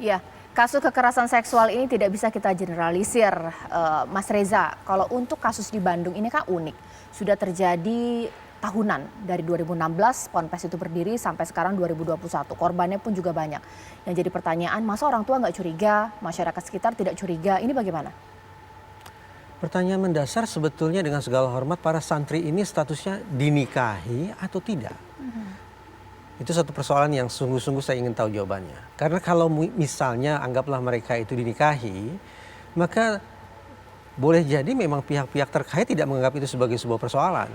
Ya, kasus kekerasan seksual ini tidak bisa kita generalisir, Mas Reza. Kalau untuk kasus di Bandung ini kan unik, sudah terjadi tahunan dari 2016 Ponpes itu berdiri sampai sekarang 2021. Korbannya pun juga banyak. Yang jadi pertanyaan, masa orang tua nggak curiga, masyarakat sekitar tidak curiga, ini bagaimana? Pertanyaan mendasar sebetulnya dengan segala hormat para santri ini statusnya dinikahi atau tidak? Itu satu persoalan yang sungguh-sungguh saya ingin tahu jawabannya. Karena kalau misalnya anggaplah mereka itu dinikahi, maka boleh jadi memang pihak-pihak terkait tidak menganggap itu sebagai sebuah persoalan.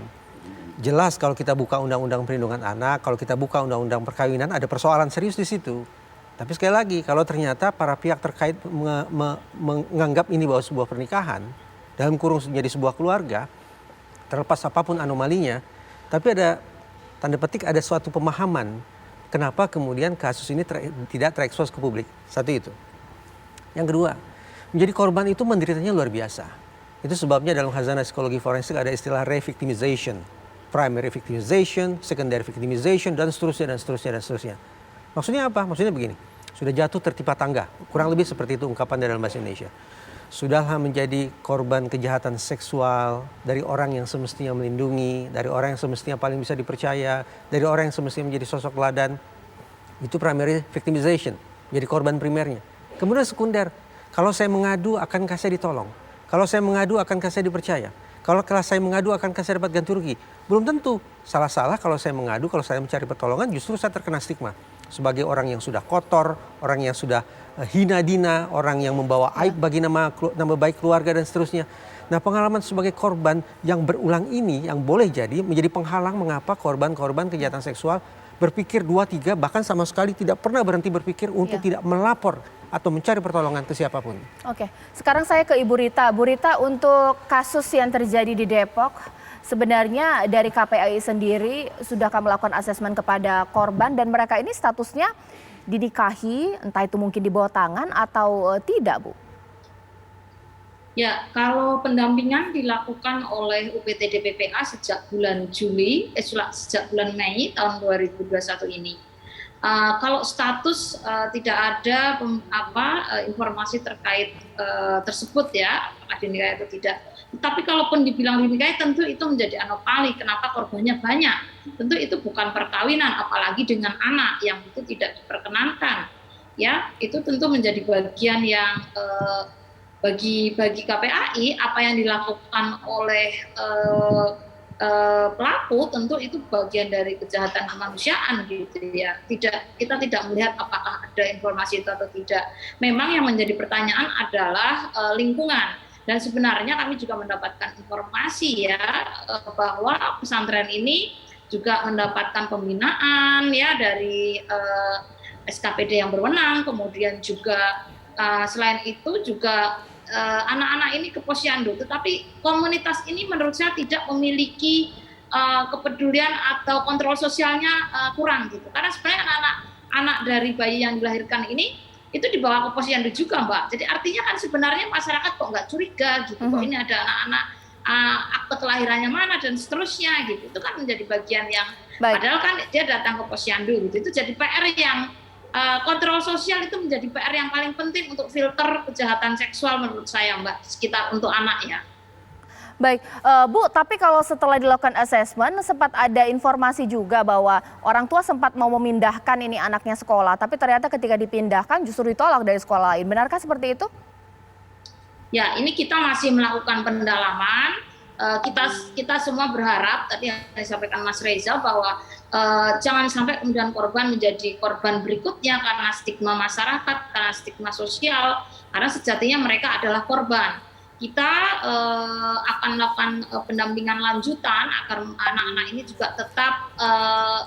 Jelas kalau kita buka undang-undang perlindungan anak, kalau kita buka undang-undang perkawinan ada persoalan serius di situ. Tapi sekali lagi kalau ternyata para pihak terkait menganggap ini bahwa sebuah pernikahan, dalam kurung menjadi sebuah keluarga, terlepas apapun anomalinya, tapi ada tanda petik ada suatu pemahaman kenapa kemudian kasus ini tidak terekspos ke publik. Satu itu. Yang kedua, menjadi korban itu menderitanya luar biasa. Itu sebabnya dalam khazanah psikologi forensik ada istilah re-victimization, primary victimization, secondary victimization, dan seterusnya, dan seterusnya, dan seterusnya. Maksudnya apa? Maksudnya begini, sudah jatuh tertimpa tangga, kurang lebih seperti itu ungkapan dalam bahasa Indonesia. Sudahlah menjadi korban kejahatan seksual dari orang yang semestinya melindungi, dari orang yang semestinya paling bisa dipercaya, dari orang yang semestinya menjadi sosok teladan. Itu primary victimization, jadi korban primernya. Kemudian sekunder, kalau saya mengadu akankah saya ditolong? Kalau saya mengadu akankah saya dipercaya? Kalau saya mengadu akankah saya dapat ganti rugi? Belum tentu. Salah-salah kalau saya mengadu, kalau saya mencari pertolongan justru saya terkena stigma. Sebagai orang yang sudah kotor, orang yang sudah hina dina, orang yang membawa aib bagi nama baik keluarga dan seterusnya. Nah, pengalaman sebagai korban yang berulang ini yang boleh jadi menjadi penghalang mengapa korban-korban kejahatan seksual berpikir 2-3 bahkan sama sekali tidak pernah berhenti berpikir untuk tidak melapor atau mencari pertolongan ke siapapun. Oke, sekarang saya ke Ibu Rita. Bu Rita, untuk kasus yang terjadi di Depok, sebenarnya dari KPAI sendiri sudahkah melakukan asesmen kepada korban dan mereka ini statusnya dinikahi, entah itu mungkin di bawah tangan atau tidak, Bu? Ya, kalau pendampingan dilakukan oleh UPTD PPA sejak bulan sejak bulan Mei tahun 2021 ini. Kalau status tidak ada informasi terkait tersebut ya, apakah dinikahi atau tidak. Tapi kalaupun dibilang dinikahi tentu itu menjadi anomali. Kenapa korbannya banyak? Tentu itu bukan perkawinan, apalagi dengan anak yang itu tidak diperkenankan. Ya, itu tentu menjadi bagian yang bagi KPAI apa yang dilakukan oleh pelaku tentu itu bagian dari kejahatan kemanusiaan gitu ya. Kita tidak melihat apakah ada informasi itu atau tidak. Memang yang menjadi pertanyaan adalah lingkungan. Dan sebenarnya kami juga mendapatkan informasi ya bahwa pesantren ini juga mendapatkan pembinaan ya dari SKPD yang berwenang, kemudian juga selain itu juga anak-anak ini ke posyandu, tetapi komunitas ini menurut saya tidak memiliki kepedulian atau kontrol sosialnya kurang gitu. Karena sebenarnya anak dari bayi yang dilahirkan ini itu dibawa ke posyandu juga, Mbak. Jadi artinya kan sebenarnya masyarakat kok nggak curiga gitu, kok ini ada anak-anak akte kelahirannya mana dan seterusnya gitu. Itu kan menjadi bagian yang padahal kan dia datang ke posyandu gitu. Itu jadi PR yang kontrol sosial itu menjadi PR yang paling penting untuk filter kejahatan seksual menurut saya, Mbak, sekitar untuk anak ya. Baik, Bu, tapi kalau setelah dilakukan asesmen sempat ada informasi juga bahwa orang tua sempat mau memindahkan ini anaknya sekolah, tapi ternyata ketika dipindahkan justru ditolak dari sekolah lain. Benarkah seperti itu? Ya, ini kita masih melakukan pendalaman. Kita semua berharap tadi yang disampaikan Mas Reza bahwa jangan sampai kemudian korban menjadi korban berikutnya karena stigma masyarakat, karena stigma sosial, karena sejatinya mereka adalah korban. Kita akan melakukan pendampingan lanjutan agar anak-anak ini juga tetap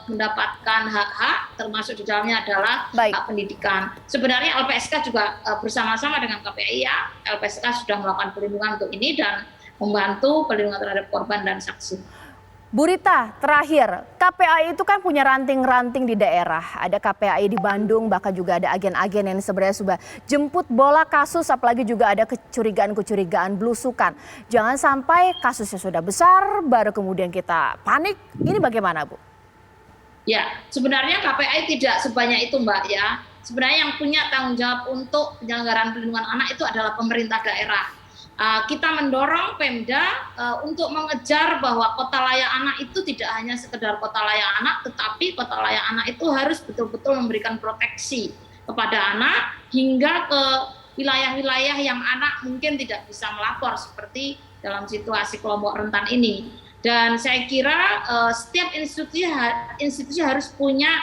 mendapatkan hak-hak, termasuk di dalamnya adalah hak pendidikan. Sebenarnya LPSK juga bersama-sama dengan KPAI ya, LPSK sudah melakukan perlindungan untuk ini dan membantu perlindungan terhadap korban dan saksi. Bu Rita, terakhir, KPAI itu kan punya ranting-ranting di daerah. Ada KPAI di Bandung, bahkan juga ada agen-agen yang sebenarnya sudah jemput bola kasus, apalagi juga ada kecurigaan-kecurigaan belusukan. Jangan sampai kasusnya sudah besar, baru kemudian kita panik. Ini bagaimana, Bu? Ya, sebenarnya KPAI tidak sebanyak itu, Mbak ya. sebenarnya yang punya tanggung jawab untuk penyelenggaraan perlindungan anak itu adalah pemerintah daerah. Kita mendorong Pemda untuk mengejar bahwa kota layak anak itu tidak hanya sekedar kota layak anak, tetapi kota layak anak itu harus betul-betul memberikan proteksi kepada anak hingga ke wilayah-wilayah yang anak mungkin tidak bisa melapor seperti dalam situasi kelompok rentan ini. Dan saya kira setiap institusi harus punya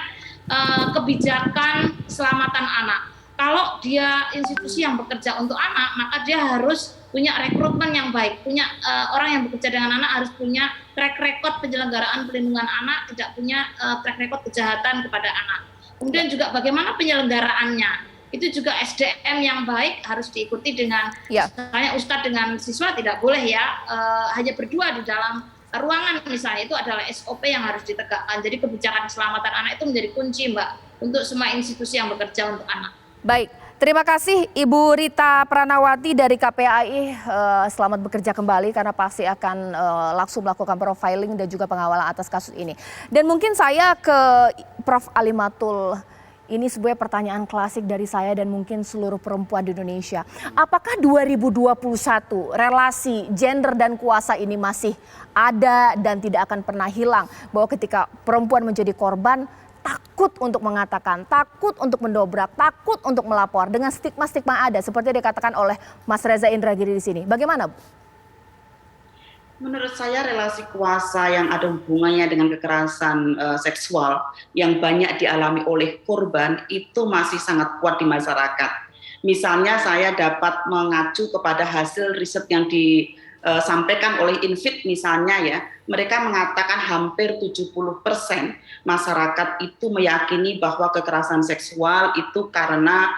kebijakan keselamatan anak. Kalau dia institusi yang bekerja untuk anak, maka dia harus punya rekrutmen yang baik, punya orang yang bekerja dengan anak harus punya track record penyelenggaraan perlindungan anak, tidak punya track record kejahatan kepada anak. Kemudian juga bagaimana penyelenggaraannya, itu juga SDM yang baik harus diikuti dengan, misalnya ustadz dengan siswa tidak boleh ya hanya berdua di dalam ruangan misalnya, itu adalah SOP yang harus ditegakkan. Jadi kebijakan keselamatan anak itu menjadi kunci Mbak untuk semua institusi yang bekerja untuk anak. Baik, terima kasih Ibu Rita Pranawati dari KPAI. Selamat bekerja kembali karena pasti akan langsung melakukan profiling dan juga pengawalan atas kasus ini. Dan mungkin saya ke Prof. Alimatul. Ini sebuah pertanyaan klasik dari saya dan mungkin seluruh perempuan di Indonesia. Apakah 2021 relasi gender dan kuasa ini masih ada dan tidak akan pernah hilang? Bahwa ketika perempuan menjadi korban, takut untuk mengatakan, takut untuk mendobrak, takut untuk melapor dengan stigma-stigma ada seperti yang dikatakan oleh Mas Reza Indragiri di sini. Bagaimana, Bu? Menurut saya relasi kuasa yang ada hubungannya dengan kekerasan seksual yang banyak dialami oleh korban itu masih sangat kuat di masyarakat. Misalnya saya dapat mengacu kepada hasil riset yang disampaikan oleh Infit misalnya ya, mereka mengatakan hampir 70% masyarakat itu meyakini bahwa kekerasan seksual itu karena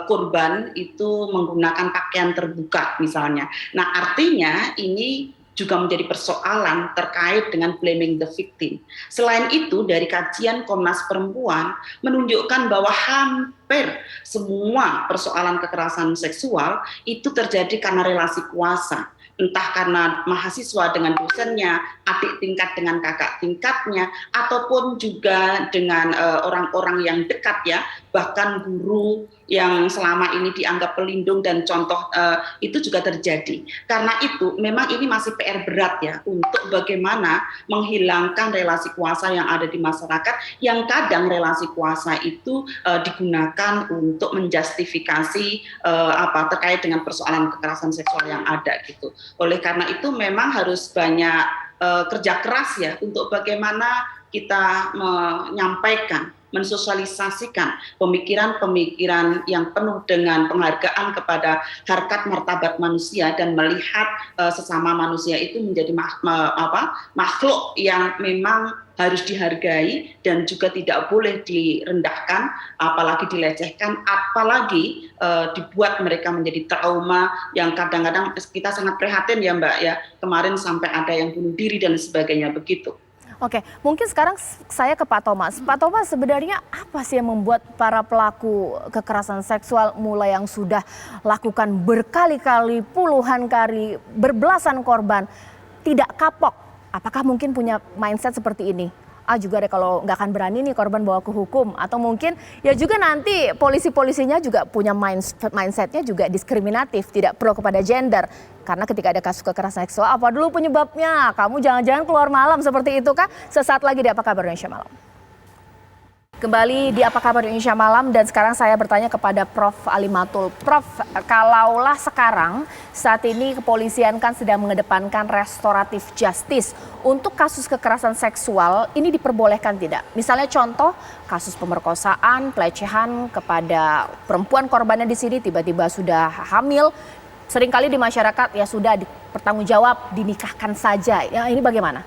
korban itu menggunakan pakaian terbuka misalnya. Nah artinya ini juga menjadi persoalan terkait dengan blaming the victim. Selain itu, dari kajian Komnas Perempuan menunjukkan bahwa hampir semua persoalan kekerasan seksual itu terjadi karena relasi kuasa. Entah karena mahasiswa dengan dosennya, adik tingkat dengan kakak tingkatnya, ataupun juga dengan orang-orang yang dekat ya, bahkan guru yang selama ini dianggap pelindung dan contoh itu juga terjadi. Karena itu memang ini masih PR berat ya untuk bagaimana menghilangkan relasi kuasa yang ada di masyarakat, yang kadang relasi kuasa itu digunakan untuk menjustifikasi terkait dengan persoalan kekerasan seksual yang ada gitu. Oleh karena itu memang harus banyak kerja keras ya untuk bagaimana kita menyampaikan, mensosialisasikan pemikiran-pemikiran yang penuh dengan penghargaan kepada harkat martabat manusia dan melihat sesama manusia itu menjadi makhluk yang memang harus dihargai dan juga tidak boleh direndahkan, apalagi dilecehkan, apalagi dibuat mereka menjadi trauma yang kadang-kadang kita sangat prihatin ya Mbak ya, kemarin sampai ada yang bunuh diri dan sebagainya begitu. Oke, mungkin sekarang saya ke Pak Thomas. Pak Thomas, sebenarnya apa sih yang membuat para pelaku kekerasan seksual mulai yang sudah lakukan berkali-kali, puluhan kali, berbelasan korban tidak kapok? Apakah mungkin punya mindset seperti ini? Juga deh kalau nggak akan berani nih korban bawa ke hukum. Atau mungkin ya juga nanti polisi-polisinya juga punya mindsetnya juga diskriminatif, tidak pro kepada gender. Karena ketika ada kasus kekerasan seksual, apa dulu penyebabnya? Kamu jangan-jangan keluar malam seperti itu kah? Sesaat lagi di Apa Kabar Indonesia Malam. Kembali di Apa Kabar Indonesia Malam dan sekarang saya bertanya kepada Prof. Alimatul. Prof, kalaulah sekarang saat ini kepolisian kan sedang mengedepankan restoratif justice untuk kasus kekerasan seksual ini diperbolehkan tidak? Misalnya contoh kasus pemerkosaan, pelecehan kepada perempuan korbannya di sini tiba-tiba sudah hamil, seringkali di masyarakat ya sudah bertanggung dinikahkan saja. Ya ini bagaimana?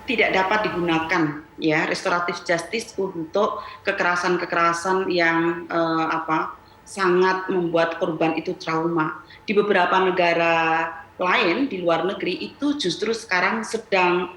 Tidak dapat digunakan ya restoratif justice untuk kekerasan-kekerasan yang sangat membuat korban itu trauma. Di beberapa negara lain di luar negeri itu justru sekarang sedang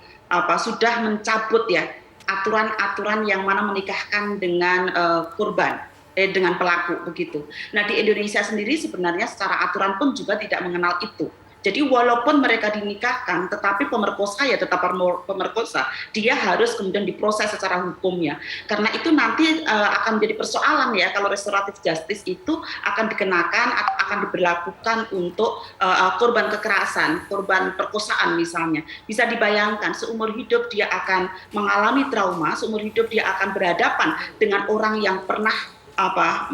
sudah mencabut ya aturan-aturan yang mana menikahkan dengan korban dengan pelaku begitu. Nah di Indonesia sendiri sebenarnya secara aturan pun juga tidak mengenal itu. Jadi walaupun mereka dinikahkan, tetapi pemerkosa ya tetap pemerkosa, dia harus kemudian diproses secara hukumnya. Karena itu nanti akan menjadi persoalan ya, kalau restoratif justice itu akan dikenakan, akan diberlakukan untuk korban kekerasan, korban perkosaan misalnya. Bisa dibayangkan seumur hidup dia akan mengalami trauma, seumur hidup dia akan berhadapan dengan orang yang pernah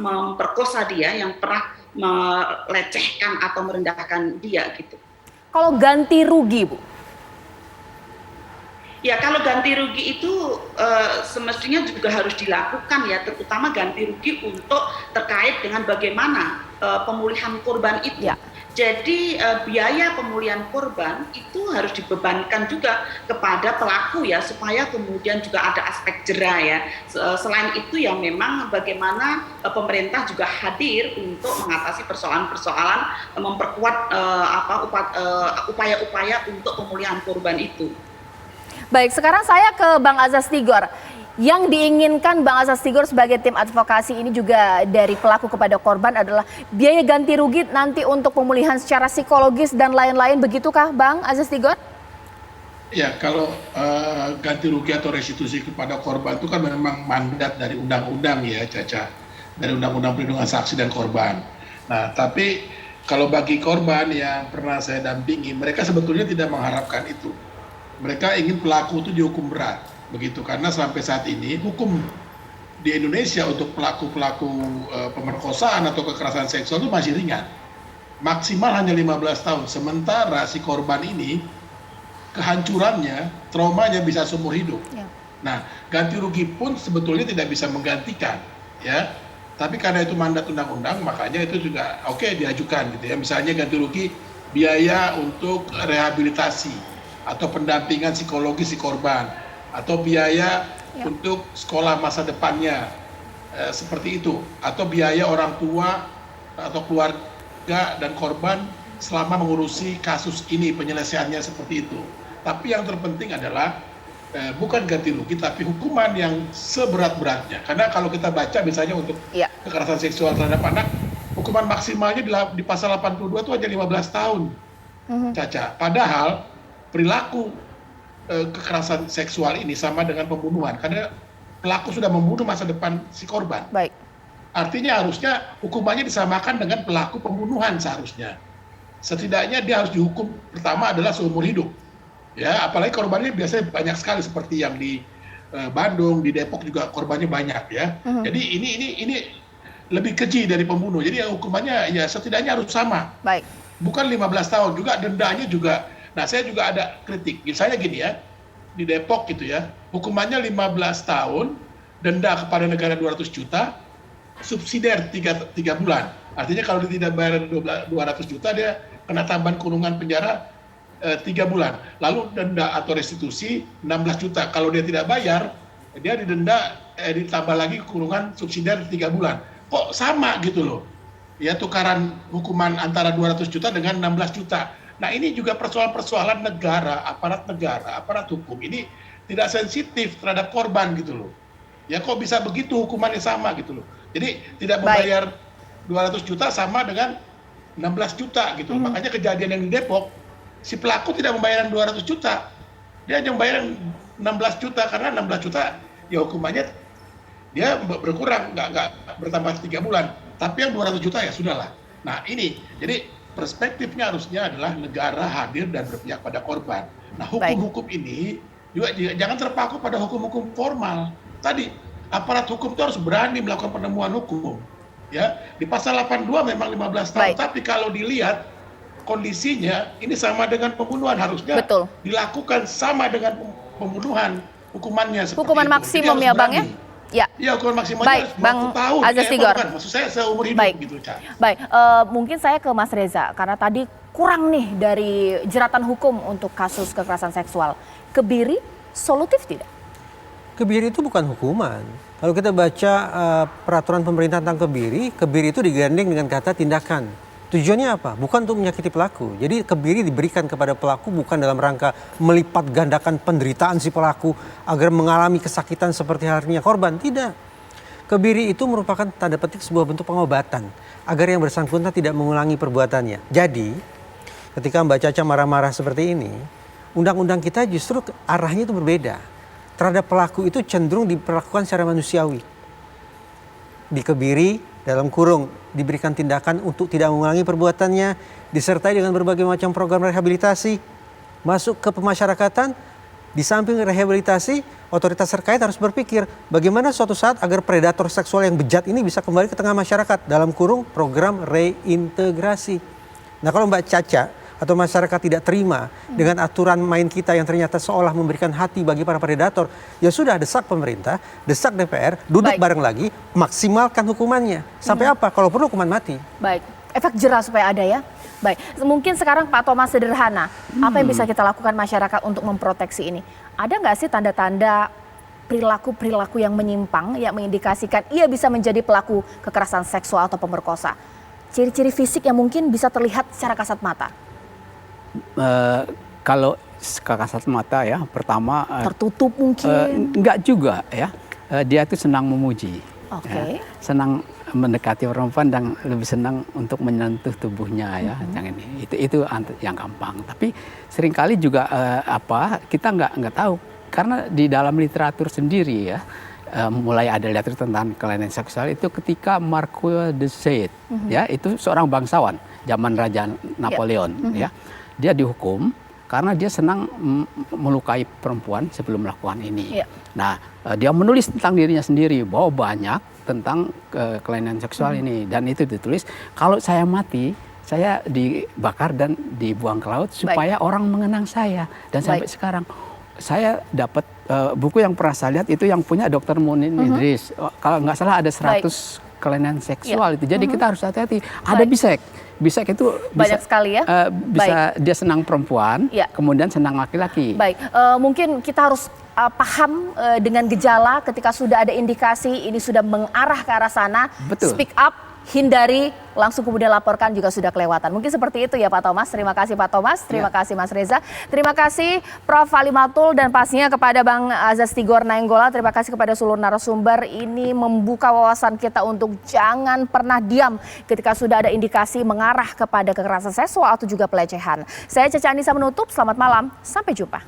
memperkosa dia, yang pernah melecehkan atau merendahkan dia gitu. Kalau ganti rugi, Bu? Ya, kalau ganti rugi itu semestinya juga harus dilakukan ya, terutama ganti rugi untuk terkait dengan bagaimana pemulihan korban itu. Ya. Jadi biaya pemulihan korban itu harus dibebankan juga kepada pelaku ya, supaya kemudian juga ada aspek jera ya. Selain itu ya memang bagaimana pemerintah juga hadir untuk mengatasi persoalan-persoalan, memperkuat upaya-upaya untuk pemulihan korban itu. Baik, sekarang saya ke Bang Azaz Tigor. Yang diinginkan Bang Azaz Tigor sebagai tim advokasi ini juga dari pelaku kepada korban adalah biaya ganti rugi nanti untuk pemulihan secara psikologis dan lain-lain, begitukah Bang Azaz Tigor? Ya, kalau ganti rugi atau restitusi kepada korban itu kan memang mandat dari undang-undang ya, Caca. Dari Undang-Undang Perlindungan Saksi dan Korban. Nah, tapi kalau bagi korban yang pernah saya dampingi, mereka sebetulnya tidak mengharapkan itu. Mereka ingin pelaku itu dihukum berat, begitu, karena sampai saat ini hukum di Indonesia untuk pelaku-pelaku pemerkosaan atau kekerasan seksual itu masih ringan, maksimal hanya 15 tahun. Sementara si korban ini kehancurannya, traumanya bisa seumur hidup. Ya. Nah, ganti rugi pun sebetulnya tidak bisa menggantikan, ya. Tapi karena itu mandat undang-undang, makanya itu juga oke diajukan gitu ya. Misalnya ganti rugi biaya untuk rehabilitasi atau pendampingan psikologis si korban, atau biaya untuk sekolah masa depannya, seperti itu, atau biaya orang tua atau keluarga dan korban selama mengurusi kasus ini, penyelesaiannya seperti itu. Tapi yang terpenting adalah bukan ganti rugi, tapi hukuman yang seberat-beratnya. Karena kalau kita baca misalnya untuk kekerasan seksual terhadap anak, hukuman maksimalnya di pasal 82 itu hanya 15 tahun, Caca. Padahal perilaku kekerasan seksual ini sama dengan pembunuhan, karena pelaku sudah membunuh masa depan si korban. Baik. Artinya harusnya hukumannya disamakan dengan pelaku pembunuhan seharusnya. Setidaknya dia harus dihukum pertama adalah seumur hidup. Ya, apalagi korbannya biasanya banyak sekali seperti yang di Bandung, di Depok juga korbannya banyak ya. Jadi ini lebih keji dari pembunuh. Jadi hukumannya ya setidaknya harus sama. Baik. Bukan 15 tahun juga, dendanya juga. Nah, saya juga ada kritik. Misalnya gini ya, di Depok gitu ya, hukumannya 15 tahun, denda kepada negara 200 juta, subsidiar 3 bulan. Artinya kalau dia tidak bayar 200 juta, dia kena tambahan kurungan penjara 3 bulan. Lalu denda atau restitusi 16 juta. Kalau dia tidak bayar, dia didenda, ditambah lagi kurungan subsidiar 3 bulan. Kok sama gitu loh? Ya, tukaran hukuman antara 200 juta dengan 16 juta. Nah, ini juga persoalan-persoalan negara, aparat hukum ini tidak sensitif terhadap korban gitu loh. Ya, kok bisa begitu hukumannya sama gitu loh. Jadi tidak membayar 200 juta sama dengan 16 juta gitu. Makanya kejadian yang di Depok, si pelaku tidak membayar 200 juta. Dia hanya membayar 16 juta, karena 16 juta ya hukumannya dia berkurang, nggak bertambah 3 bulan. Tapi yang 200 juta ya sudahlah. Nah, ini jadi perspektifnya harusnya adalah negara hadir dan berpihak pada korban. Nah, hukum-hukum ini juga jangan terpaku pada hukum-hukum formal. Tadi aparat hukum itu harus berani melakukan penemuan hukum. Ya, di pasal 82 memang 15 tahun, tapi kalau dilihat kondisinya ini sama dengan pembunuhan, harusnya dilakukan sama dengan pembunuhan, hukumannya seperti hukuman maksimum ya, Bang ya? Ya, hukuman maksimalnya 20 tahun. Azaz Tigor. Maksud saya seumur hidup gitu, Cak. Baik, mungkin saya ke Mas Reza, karena tadi kurang nih dari jeratan hukum untuk kasus kekerasan seksual. Kebiri solutif tidak? Kebiri itu bukan hukuman. Kalau kita baca peraturan pemerintah tentang kebiri itu digandeng dengan kata tindakan. Tujuannya apa? Bukan untuk menyakiti pelaku. Jadi kebiri diberikan kepada pelaku bukan dalam rangka melipat gandakan penderitaan si pelaku agar mengalami kesakitan seperti halnya korban. Tidak. Kebiri itu merupakan tanda petik sebuah bentuk pengobatan agar yang bersangkutan tidak mengulangi perbuatannya. Jadi ketika Mbak Caca marah-marah seperti ini, undang-undang kita justru arahnya itu berbeda. Terhadap pelaku itu cenderung diperlakukan secara manusiawi. Dikebiri, dalam kurung, diberikan tindakan untuk tidak mengulangi perbuatannya, disertai dengan berbagai macam program rehabilitasi, masuk ke pemasyarakatan. Di samping rehabilitasi, otoritas terkait harus berpikir bagaimana suatu saat agar predator seksual yang bejat ini bisa kembali ke tengah masyarakat, dalam kurung program reintegrasi. Nah, kalau Mbak Caca atau masyarakat tidak terima dengan aturan main kita yang ternyata seolah memberikan hati bagi para predator, ya sudah, desak pemerintah, desak DPR, duduk bareng lagi, maksimalkan hukumannya. Sampai apa? Kalau perlu hukuman mati. Baik, efek jerah supaya ada ya. Baik, mungkin sekarang Pak Thomas sederhana, apa yang bisa kita lakukan masyarakat untuk memproteksi ini? Ada nggak sih tanda-tanda perilaku-perilaku yang menyimpang yang mengindikasikan ia bisa menjadi pelaku kekerasan seksual atau pemerkosa? Ciri-ciri fisik yang mungkin bisa terlihat secara kasat mata. Kalau kasat mata ya, pertama Tertutup mungkin? enggak juga ya. Dia itu senang memuji. Oke. Ya, senang mendekati perempuan dan lebih senang untuk menyentuh tubuhnya ya. Yang ini itu yang gampang. Tapi seringkali juga kita nggak tahu, karena di dalam literatur sendiri ya, mulai ada literatur tentang kelainan seksual itu ketika Marquis de Sade ya, itu seorang bangsawan zaman Raja Napoleon ya. Dia dihukum karena dia senang melukai perempuan sebelum melakukan ini. Nah, dia menulis tentang dirinya sendiri bahwa banyak tentang kelainan seksual ini, dan itu ditulis, kalau saya mati, saya dibakar dan dibuang ke laut supaya orang mengenang saya. Dan sampai sekarang saya dapat buku yang pernah saya lihat itu yang punya Dr. Munin Idris. Kalau nggak salah ada 100 kelainan seksual itu. Jadi kita harus hati-hati. Ada bisek. Bisek itu banyak sekali ya. Bisa dia senang perempuan, kemudian senang laki-laki. Baik, mungkin kita harus paham dengan gejala ketika sudah ada indikasi ini sudah mengarah ke arah sana. Betul. Speak up, hindari, langsung kemudian laporkan juga sudah kelewatan. Mungkin seperti itu ya Pak Thomas. Terima kasih Pak Thomas, terima kasih Mas Reza. Terima kasih Prof. Ali Matul dan pastinya kepada Bang Azaz Tigor Nainggolan. Terima kasih kepada seluruh narasumber. Ini membuka wawasan kita untuk jangan pernah diam ketika sudah ada indikasi mengarah kepada kekerasan seksual atau juga pelecehan. Saya Caca Anissa menutup, selamat malam, sampai jumpa.